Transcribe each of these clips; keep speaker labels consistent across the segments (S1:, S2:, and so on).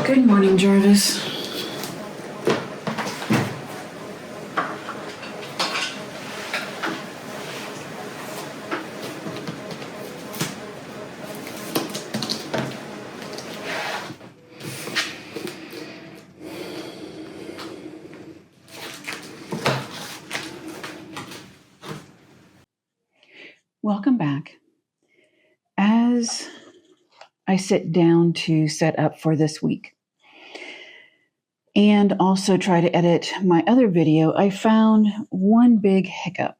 S1: Good morning, Jarvis. Welcome back. As I sit down to set up for this week and also try to edit my other video, I found one big hiccup.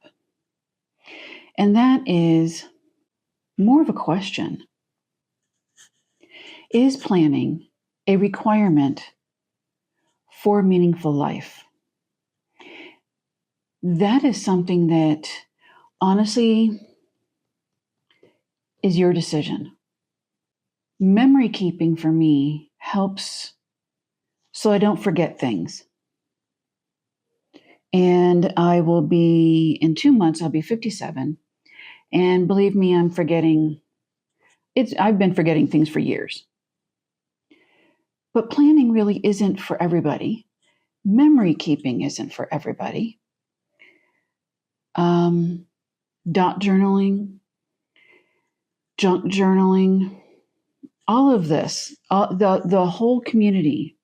S1: And that is more of a question. Is planning a requirement for a meaningful life? That is something that honestly is your decision. Memory keeping for me helps so I don't forget things. And I will be, in 2 months, I'll be 57. And believe me, I've been forgetting things for years. But planning really isn't for everybody. Memory keeping isn't for everybody. Dot journaling, junk journaling, all of this, the whole community,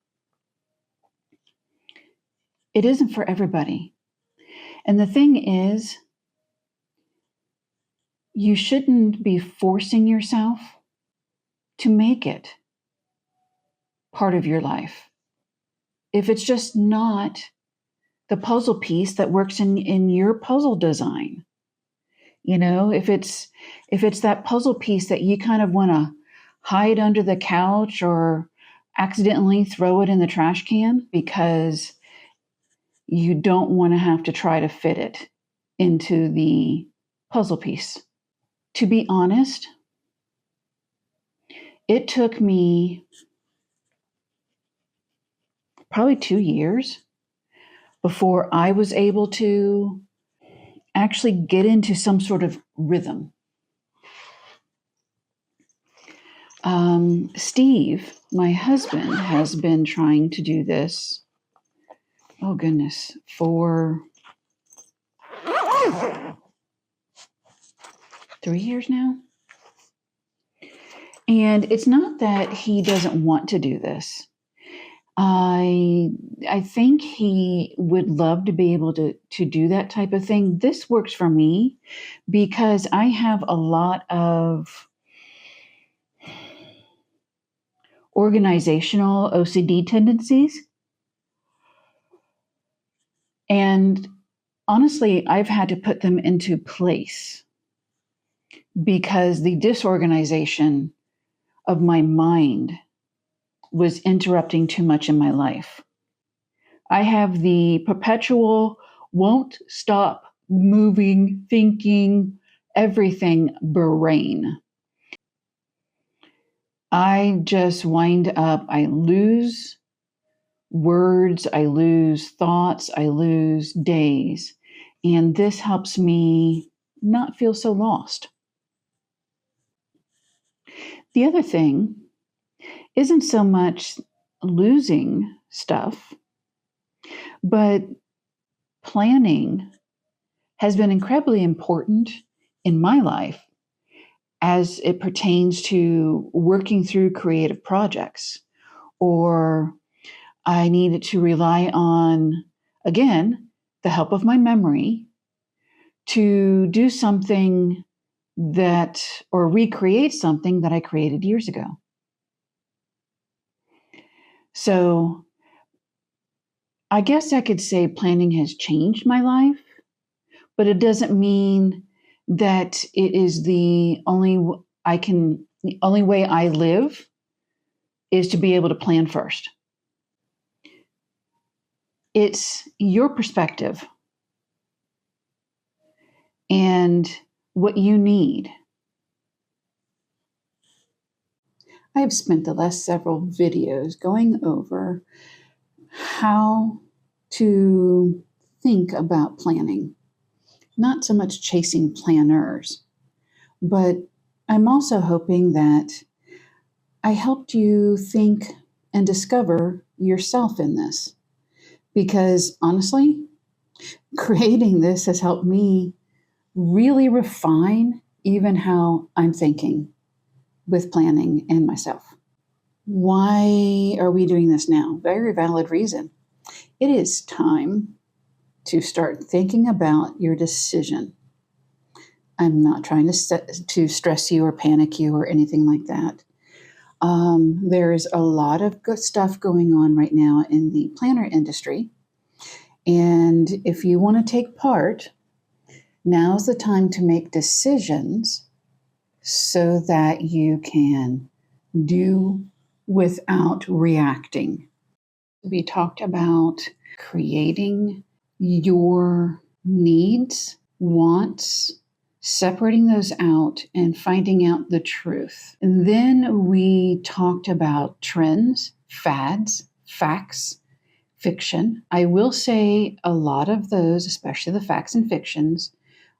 S1: it isn't for everybody. And the thing is, you shouldn't be forcing yourself to make it part of your life. If it's just not the puzzle piece that works in your puzzle design, if it's that puzzle piece that you kind of want to hide under the couch or accidentally throw it in the trash can because you don't want to have to try to fit it into the puzzle piece. To be honest, it took me probably 2 years before I was able to actually get into some sort of rhythm. Steve, my husband, has been trying to do this, oh goodness, for 3 years now. And it's not that he doesn't want to do this. I think he would love to be able to do that type of thing. This works for me because I have a lot of organizational OCD tendencies. And honestly, I've had to put them into place because the disorganization of my mind was interrupting too much in my life. I have the perpetual, won't stop moving, thinking, everything brain. I just wind up, I lose words, I lose thoughts, I lose days. And this helps me not feel so lost. The other thing isn't so much losing stuff, but planning has been incredibly important in my life as it pertains to working through creative projects, or I needed to rely on, again, the help of my memory to do something or recreate something that I created years ago. So I guess I could say planning has changed my life, but it doesn't mean that it is the only way I live is to be able to plan first. It's your perspective and what you need. I have spent the last several videos going over how to think about planning. Not so much chasing planners, but I'm also hoping that I helped you think and discover yourself in this. Because honestly, creating this has helped me really refine even how I'm thinking with planning and myself. Why are we doing this now? Very valid reason. It is time to start thinking about your decision. I'm not trying to stress you or panic you or anything like that. There's a lot of good stuff going on right now in the planner industry. And if you want to take part, now's the time to make decisions so that you can do without reacting. We talked about creating your needs, wants, separating those out, and finding out the truth. And then we talked about trends, fads, facts, fiction. I will say a lot of those, especially the facts and fictions,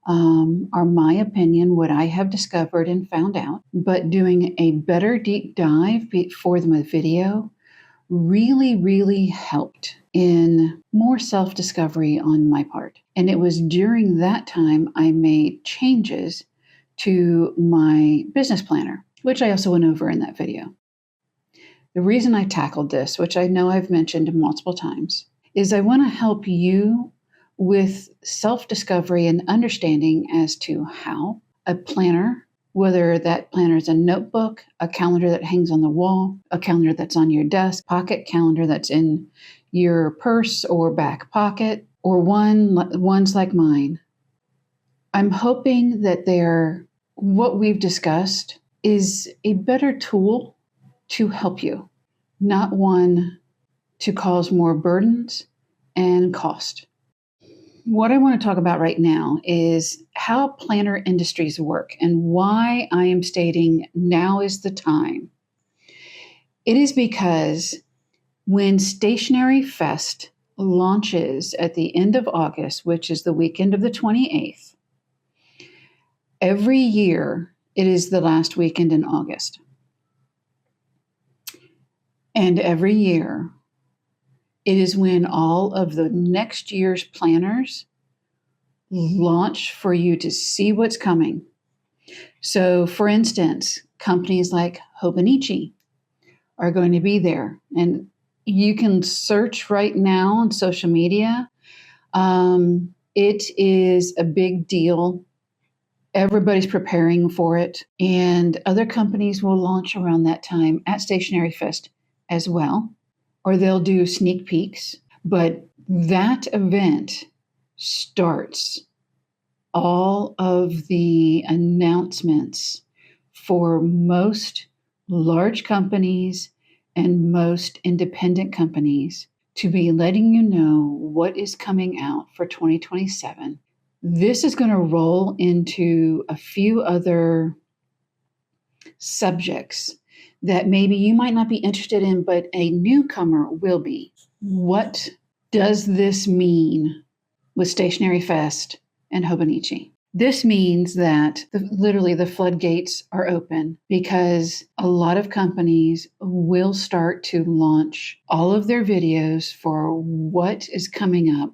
S1: are my opinion, what I have discovered and found out. But doing a better deep dive for the video really, really helped in more self-discovery on my part. And it was during that time I made changes to my business planner, which I also went over in that video. The reason I tackled this, which I know I've mentioned multiple times, is I want to help you with self-discovery and understanding as to how a planner, whether that planner is a notebook, a calendar that hangs on the wall, a calendar that's on your desk, pocket calendar that's in your purse or back pocket, or ones like mine. I'm hoping that what we've discussed is a better tool to help you, not one to cause more burdens and cost. What I want to talk about right now is how planner industries work and why I am stating now is the time. It is because when Stationery Fest launches at the end of August, which is the weekend of the 28th, every year it is the last weekend in August. And every year it is when all of the next year's planners launch for you to see what's coming. So, for instance, companies like Hobonichi are going to be there. And you can search right now on social media. It is a big deal. Everybody's preparing for it. And other companies will launch around that time at Stationery Fest as well, or they'll do sneak peeks. But that event starts all of the announcements for most large companies and most independent companies to be letting you know what is coming out for 2027. This is going to roll into a few other subjects that maybe you might not be interested in, but a newcomer will be. What does this mean with Stationery Fest and Hobonichi? This means that literally the floodgates are open because a lot of companies will start to launch all of their videos for what is coming up.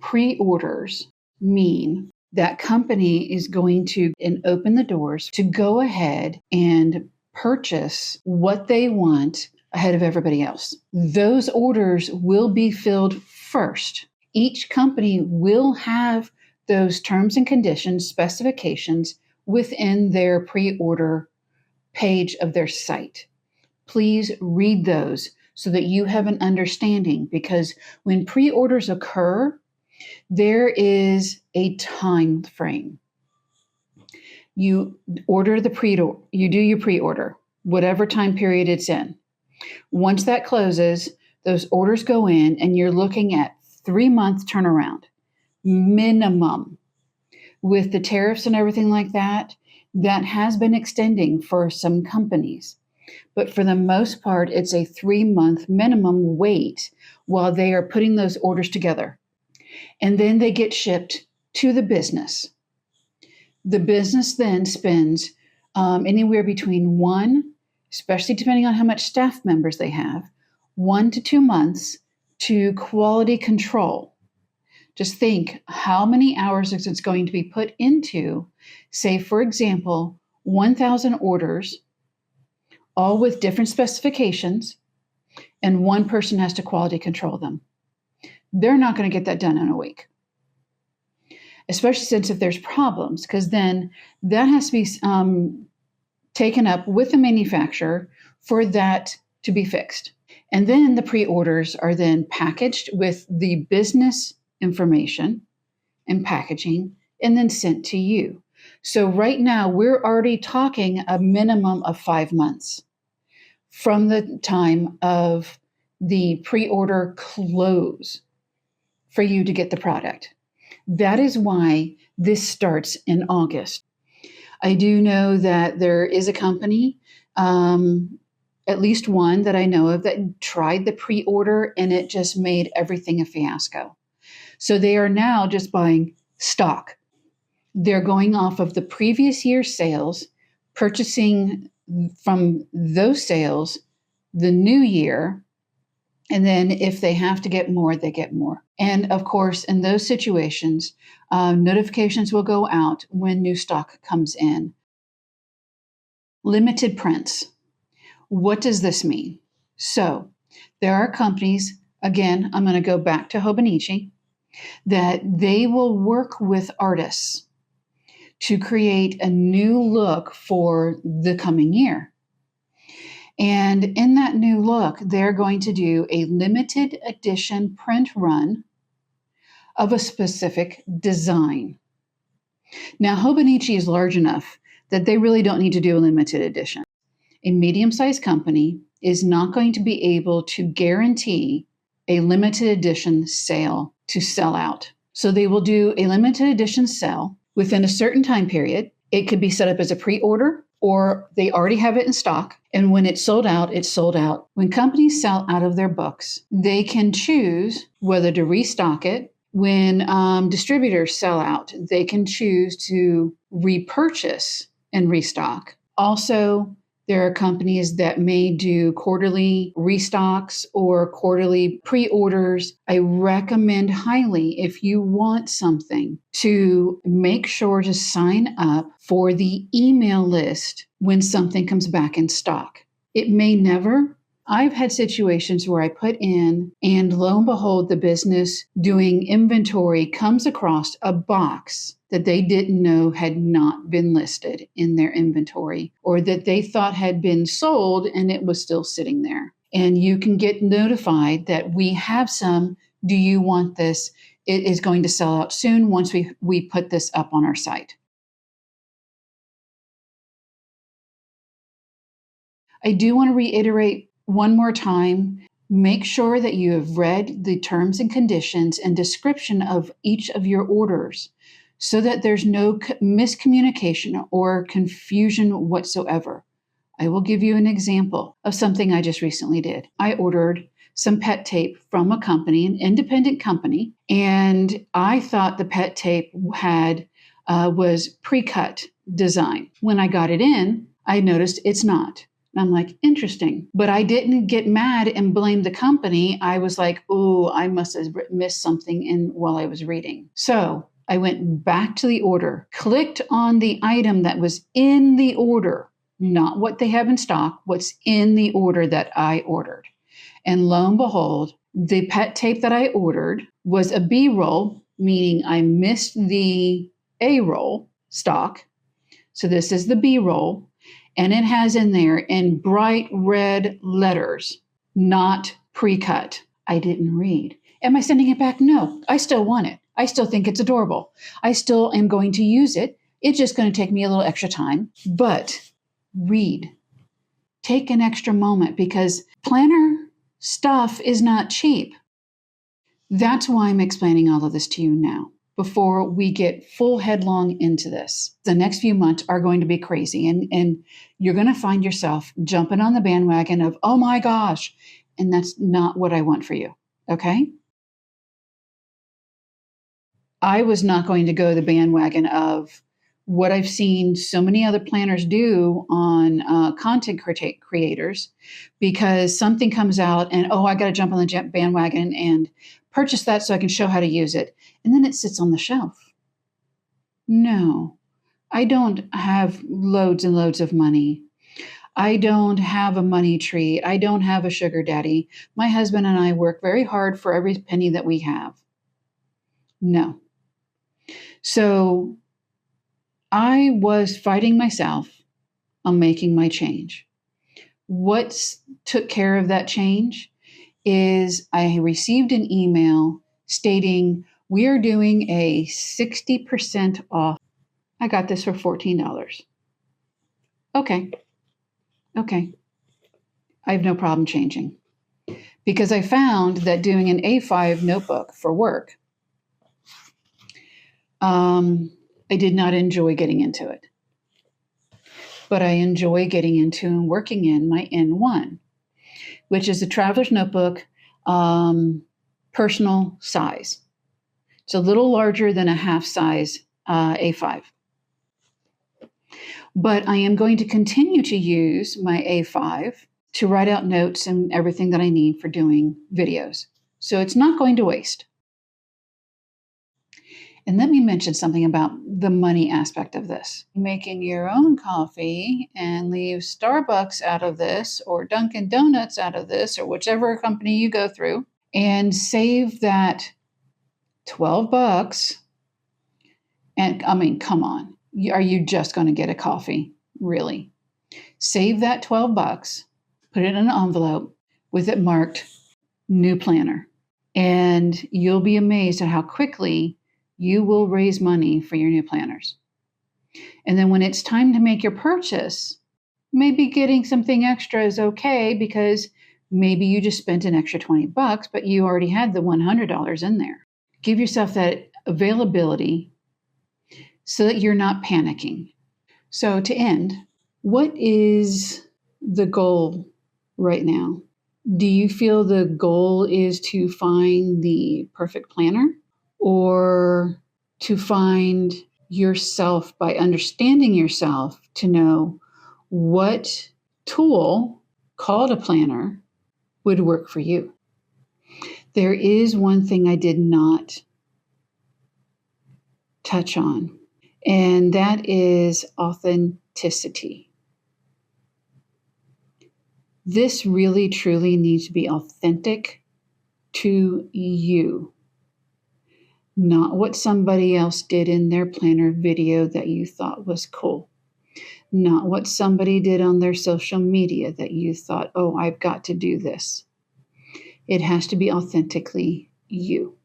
S1: Pre-orders mean that company is going to open the doors to go ahead and purchase what they want ahead of everybody else. Those orders will be filled first. Each company will have those terms and conditions, specifications within their pre-order page of their site. Please read those so that you have an understanding, because when pre-orders occur, there is a time frame. You do your pre-order, whatever time period it's in. Once that closes, those orders go in and you're looking at 3-month turnaround minimum. With the tariffs and everything like that, that has been extending for some companies. But for the most part, it's a 3-month minimum wait while they are putting those orders together. And then they get shipped to the business. The business then spends anywhere between 1 especially depending on how much staff members they have, 1 to 2 months to quality control. Just think how many hours is it going to be put into, say, for example, 1,000 orders, all with different specifications, and one person has to quality control them. They're not going to get that done in a week, especially since if there's problems, because then that has to be taken up with the manufacturer for that to be fixed. And then the pre-orders are then packaged with the business information and packaging and then sent to you. So right now we're already talking a minimum of 5 months from the time of the pre-order close for you to get the product. That is why this starts in August. I do know that there is a company, at least one that I know of, that tried the pre-order and it just made everything a fiasco. So they are now just buying stock. They're going off of the previous year's sales, purchasing from those sales the new year, and then if they have to get more, they get more. And of course, in those situations, notifications will go out when new stock comes in. Limited prints. What does this mean? So there are companies, again, I'm going to go back to Hobonichi, that they will work with artists to create a new look for the coming year. And in that new look, they're going to do a limited edition print run of a specific design. Now, Hobonichi is large enough that they really don't need to do a limited edition. A medium-sized company is not going to be able to guarantee a limited edition sale to sell out. So they will do a limited edition sale within a certain time period. It could be set up as a pre-order, or they already have it in stock. And when it's sold out, it's sold out. When companies sell out of their books, they can choose whether to restock it. When distributors sell out, they can choose to repurchase and restock. Also, there are companies that may do quarterly restocks or quarterly pre-orders. I recommend highly, if you want something, to make sure to sign up for the email list when something comes back in stock. It may never. I've had situations where I put in, and lo and behold, the business doing inventory comes across a box that they didn't know had not been listed in their inventory, or that they thought had been sold and it was still sitting there. And you can get notified that we have some. Do you want this? It is going to sell out soon once we put this up on our site. I do want to reiterate one more time, make sure that you have read the terms and conditions and description of each of your orders so that there's no miscommunication or confusion whatsoever. I will give you an example of something I just recently did. I ordered some pet tape from a company, an independent company, and I thought the pet tape was pre-cut design. When I got it in, I noticed it's not. I'm like, interesting. But I didn't get mad and blame the company. I was like, oh, I must have missed something while I was reading. So I went back to the order, clicked on the item that was in the order, not what they have in stock, what's in the order that I ordered. And lo and behold, the pet tape that I ordered was a B roll, meaning I missed the A roll stock. So this is the B roll. And it has in there in bright red letters, not pre-cut. I didn't read. Am I sending it back? No, I still want it. I still think it's adorable. I still am going to use it. It's just going to take me a little extra time. But read. Take an extra moment, because planner stuff is not cheap. That's why I'm explaining all of this to you now, before we get full headlong into this. The next few months are going to be crazy, and you're going to find yourself jumping on the bandwagon of, oh my gosh, and that's not what I want for you, okay? I was not going to go the bandwagon of what I've seen so many other planners do on content creators, because something comes out and, oh, I got to jump on the bandwagon and purchase that so I can show how to use it. And then it sits on the shelf. No, I don't have loads and loads of money. I don't have a money tree. I don't have a sugar daddy. My husband and I work very hard for every penny that we have. No. So I was fighting myself on making my change. What took care of that change is I received an email stating we are doing a 60% off. I got this for $14. Okay. I have no problem changing, because I found that doing an A5 notebook for work, I did not enjoy getting into it, but I enjoy getting into and working in my N1, which is a traveler's notebook, personal size. It's a little larger than a half size A5. But I am going to continue to use my A5 to write out notes and everything that I need for doing videos. So it's not going to waste. And let me mention something about the money aspect of this. Making your own coffee and leave Starbucks out of this, or Dunkin' Donuts out of this, or whichever company you go through, and save that $12. And I mean, come on. Are you just going to get a coffee? Really? Save that $12, put it in an envelope with it marked new planner. And you'll be amazed at how quickly you will raise money for your new planners. And then when it's time to make your purchase, maybe getting something extra is okay, because maybe you just spent an extra $20, but you already had the $100 in there. Give yourself that availability so that you're not panicking. So to end, what is the goal right now? Do you feel the goal is to find the perfect planner, or to find yourself by understanding yourself to know what tool called a planner would work for you? There is one thing I did not touch on, and that is authenticity. This really, truly needs to be authentic to you, not what somebody else did in their planner video that you thought was cool, not what somebody did on their social media that you thought, oh, I've got to do this. It has to be authentically you.